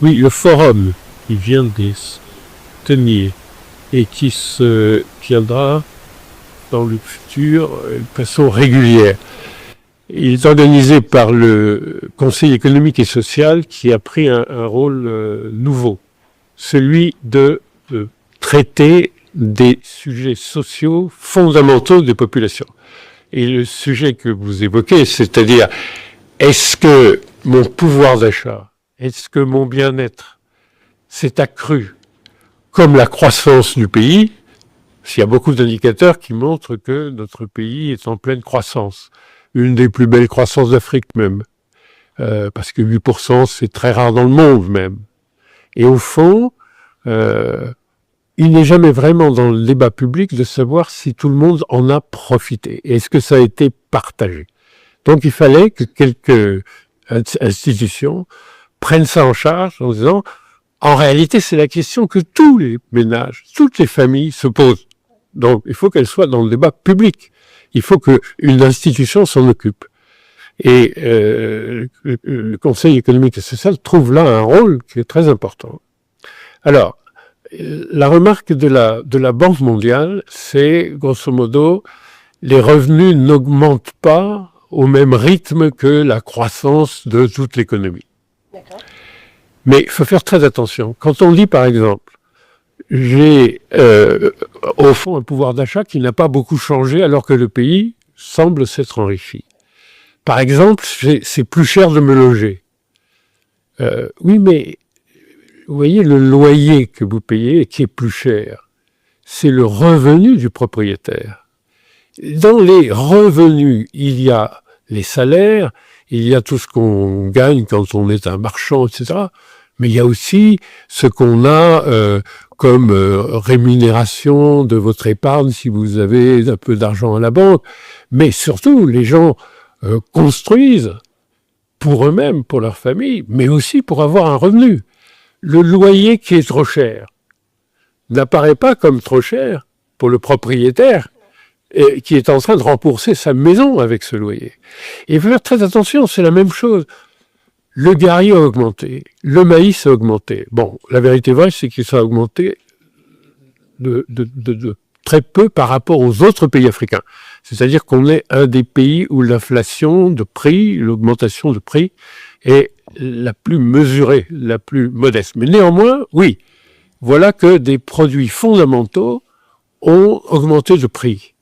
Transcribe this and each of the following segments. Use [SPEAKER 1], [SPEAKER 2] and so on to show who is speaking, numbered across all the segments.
[SPEAKER 1] Oui, le forum qui vient de se tenir et qui se tiendra dans le futur de façon régulière. Il est organisé par le Conseil économique et social qui a pris un rôle nouveau, celui de traiter des sujets sociaux fondamentaux des populations. Et le sujet que vous évoquez, c'est-à-dire, est-ce que mon pouvoir d'achat, est-ce que mon bien-être s'est accru comme la croissance du pays? Il y a beaucoup d'indicateurs qui montrent que notre pays est en pleine croissance. Une des plus belles croissances d'Afrique même. Parce que 8%, c'est très rare dans le monde même. Et au fond, il n'est jamais vraiment dans le débat public de savoir si tout le monde en a profité. Est-ce que ça a été partagé? Donc il fallait que quelques institutions prennent ça en charge en disant, en réalité, c'est la question que tous les ménages, toutes les familles se posent. Donc il faut qu'elle soit dans le débat public. Il faut qu'une institution s'en occupe. Et le Conseil économique et social trouve là un rôle qui est très important. Alors, la remarque de la Banque mondiale, c'est, grosso modo, les revenus n'augmentent pas au même rythme que la croissance de toute l'économie.
[SPEAKER 2] D'accord.
[SPEAKER 1] Mais il faut faire très attention. Quand on dit, par exemple, j'ai au fond un pouvoir d'achat qui n'a pas beaucoup changé alors que le pays semble s'être enrichi. Par exemple, c'est plus cher de me loger. Oui, mais vous voyez, le loyer que vous payez qui est plus cher, c'est le revenu du propriétaire. Dans les revenus, il y a les salaires, il y a tout ce qu'on gagne quand on est un marchand, etc. Mais il y a aussi ce qu'on a comme rémunération de votre épargne si vous avez un peu d'argent à la banque. Mais surtout, les gens construisent pour eux-mêmes, pour leur famille, mais aussi pour avoir un revenu. Le loyer qui est trop cher n'apparaît pas comme trop cher pour le propriétaire qui est en train de rembourser sa maison avec ce loyer. Et il faut faire très attention, c'est la même chose. Le gari a augmenté, le maïs a augmenté. Bon, la vérité vraie, c'est que ça a augmenté de très peu par rapport aux autres pays africains. C'est-à-dire qu'on est un des pays où l'inflation de prix, l'augmentation de prix est la plus mesurée, la plus modeste. Mais néanmoins, oui, voilà que des produits fondamentaux ont augmenté de prix.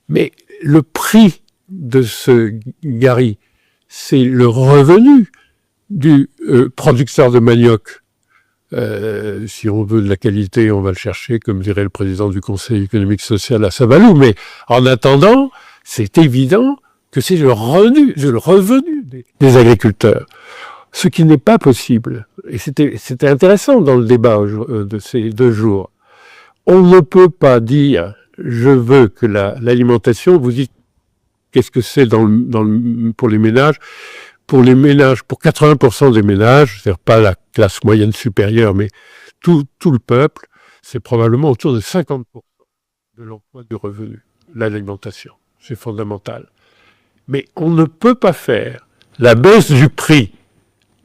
[SPEAKER 1] Mais le prix de ce gari, c'est le revenu du producteur de manioc. Si on veut de la qualité, on va le chercher, comme dirait le président du Conseil économique social à Savalou. Mais en attendant, c'est évident que c'est le revenu des agriculteurs. Ce qui n'est pas possible. Et c'était intéressant dans le débat de ces 2 jours. On ne peut pas dire, je veux que l'alimentation, vous dites, qu'est-ce que c'est pour les ménages? Pour les ménages, pour 80% des ménages, c'est-à-dire pas la classe moyenne supérieure, mais tout le peuple, c'est probablement autour de 50% de l'emploi du revenu, l'alimentation. C'est fondamental. Mais on ne peut pas faire la baisse du prix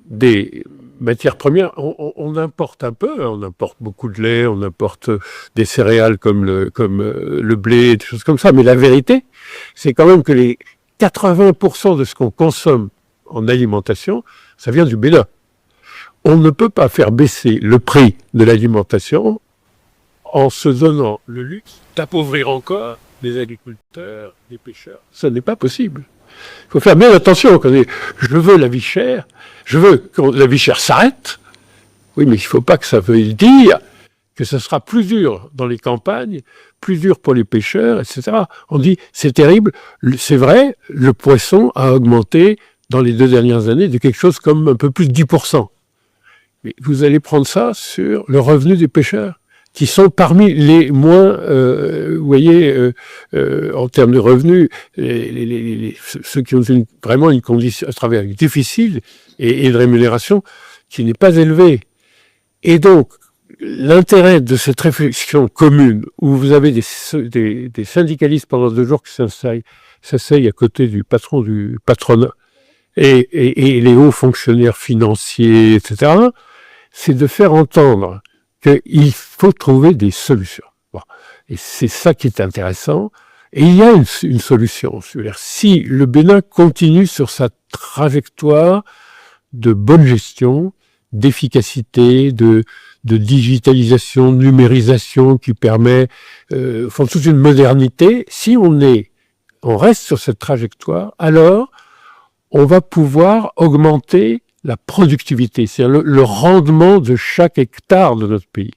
[SPEAKER 1] des matières premières. On importe un peu, on importe beaucoup de lait, on importe des céréales comme le blé, des choses comme ça. Mais la vérité, c'est quand même que les 80% de ce qu'on consomme en alimentation, ça vient du Bénin. On ne peut pas faire baisser le prix de l'alimentation en se donnant le luxe d'appauvrir encore les agriculteurs, les pêcheurs. Ça n'est pas possible. Il faut faire bien attention quand on dit « je veux la vie chère », je veux que la vie chère s'arrête. Oui, mais il ne faut pas que ça veuille dire que ça sera plus dur dans les campagnes, plus dur pour les pêcheurs, etc. On dit « c'est terrible », c'est vrai, le poisson a augmenté dans les 2 dernières années de quelque chose comme un peu plus de 10%. Mais vous allez prendre ça sur le revenu des pêcheurs, qui sont parmi les moins, vous voyez, en termes de revenus, ceux qui ont vraiment une condition, un travail difficile et une rémunération qui n'est pas élevée. Et donc, l'intérêt de cette réflexion commune, où vous avez des syndicalistes pendant 2 jours qui s'asseyent à côté du patron du patronat, et les hauts fonctionnaires financiers, etc., c'est de faire entendre qu'il faut trouver des solutions. Bon. Et c'est ça qui est intéressant. Et il y a une solution. Si le Bénin continue sur sa trajectoire de bonne gestion, d'efficacité, de digitalisation, de numérisation qui permet toute une modernité, si on reste sur cette trajectoire, alors on va pouvoir augmenter la productivité, c'est-à-dire le rendement de chaque hectare de notre pays,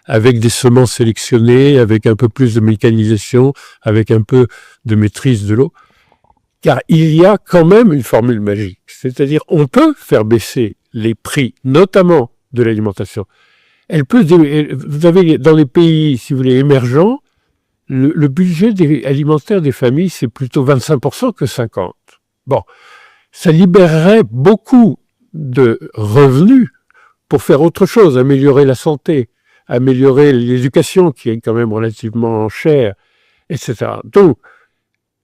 [SPEAKER 1] avec des semences sélectionnées, avec un peu plus de mécanisation, avec un peu de maîtrise de l'eau. Car il y a quand même une formule magique, c'est-à-dire on peut faire baisser les prix, notamment de l'alimentation. Vous avez dans les pays, si vous voulez, émergents, le budget alimentaire des familles, c'est plutôt 25% que 50%. Bon, ça libérerait beaucoup de revenus pour faire autre chose, améliorer la santé, améliorer l'éducation qui est quand même relativement chère, etc. Donc,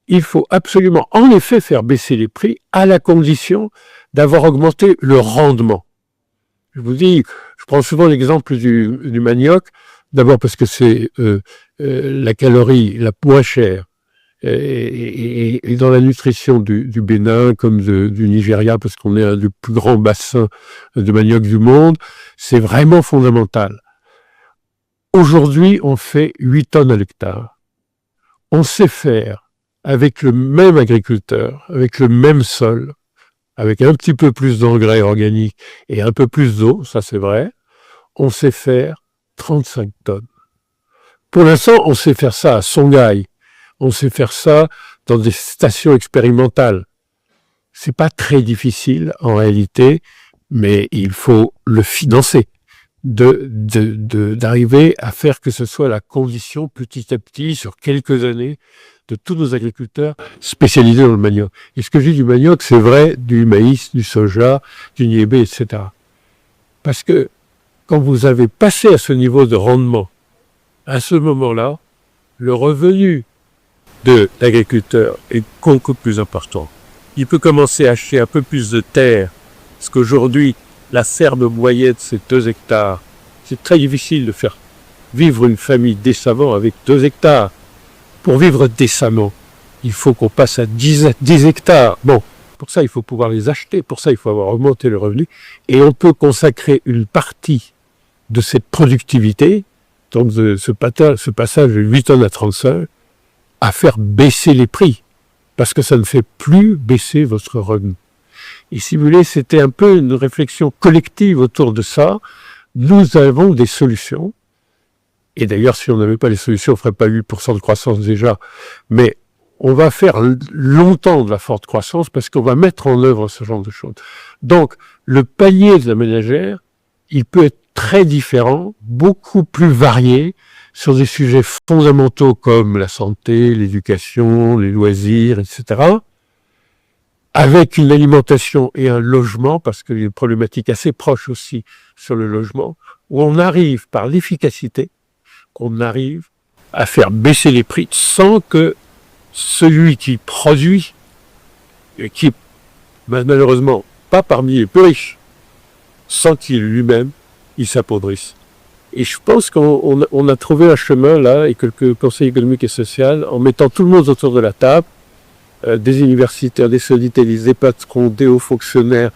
[SPEAKER 1] il faut absolument, en effet, faire baisser les prix à la condition d'avoir augmenté le rendement. Je vous dis, je prends souvent l'exemple du manioc, d'abord parce que c'est la calorie la moins chère et dans la nutrition du Bénin comme du Nigeria, parce qu'on est un des plus grands bassins de manioc du monde, c'est vraiment fondamental. Aujourd'hui, on fait 8 tonnes à l'hectare. On sait faire avec le même agriculteur, avec le même sol, avec un petit peu plus d'engrais organiques et un peu plus d'eau, ça c'est vrai, on sait faire 35 tonnes. Pour l'instant, on sait faire ça à Songhai, on sait faire ça dans des stations expérimentales. C'est pas très difficile en réalité, mais il faut le financer, d'arriver à faire que ce soit la condition petit à petit, sur quelques années, de tous nos agriculteurs spécialisés dans le manioc. Et ce que je dis du manioc, c'est vrai du maïs, du soja, du niébé, etc. Parce que quand vous avez passé à ce niveau de rendement, à ce moment-là, le revenu de l'agriculteur est beaucoup plus important. Il peut commencer à acheter un peu plus de terre, parce qu'aujourd'hui, la ferme moyenne, c'est 2 hectares. C'est très difficile de faire vivre une famille décemment avec 2 hectares. Pour vivre décemment, il faut qu'on passe à 10 hectares. Bon, pour ça, il faut pouvoir les acheter. Pour ça, il faut avoir augmenté le revenu. Et on peut consacrer une partie de cette productivité, donc de ce passage de 8 tonnes à 35, à faire baisser les prix. Parce que ça ne fait plus baisser votre revenu. Et si vous voulez, c'était un peu une réflexion collective autour de ça. Nous avons des solutions. Et d'ailleurs, si on n'avait pas les solutions, on ne ferait pas 8% de croissance déjà. Mais on va faire longtemps de la forte croissance parce qu'on va mettre en œuvre ce genre de choses. Donc, le panier de la ménagère, il peut être très différent, beaucoup plus varié sur des sujets fondamentaux comme la santé, l'éducation, les loisirs, etc. Avec une alimentation et un logement, parce qu'il y a une problématique assez proche aussi sur le logement, où on arrive par l'efficacité, qu'on arrive à faire baisser les prix sans que celui qui produit, et qui est malheureusement pas parmi les plus riches, sans qu'il lui-même, il s'appauvrisse. Et je pense qu'on a trouvé un chemin là, et que le Conseil économique et social, en mettant tout le monde autour de la table, des universitaires, des syndicalistes, des patrons, des hauts fonctionnaires,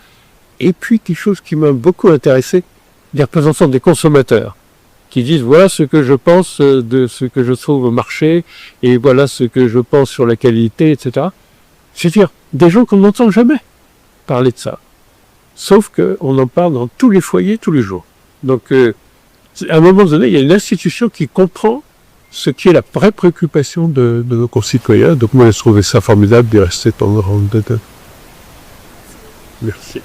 [SPEAKER 1] et puis quelque chose qui m'a beaucoup intéressé, des représentants des consommateurs, qui disent voilà ce que je pense de ce que je trouve au marché, et voilà ce que je pense sur la qualité, etc. C'est-à-dire des gens qu'on n'entend jamais parler de ça. Sauf qu'on en parle dans tous les foyers, tous les jours. Donc, à un moment donné, il y a une institution qui comprend ce qui est la vraie préoccupation de nos concitoyens. Donc moi, j'ai trouvé ça formidable d'y rester pendant 2 ans. Merci.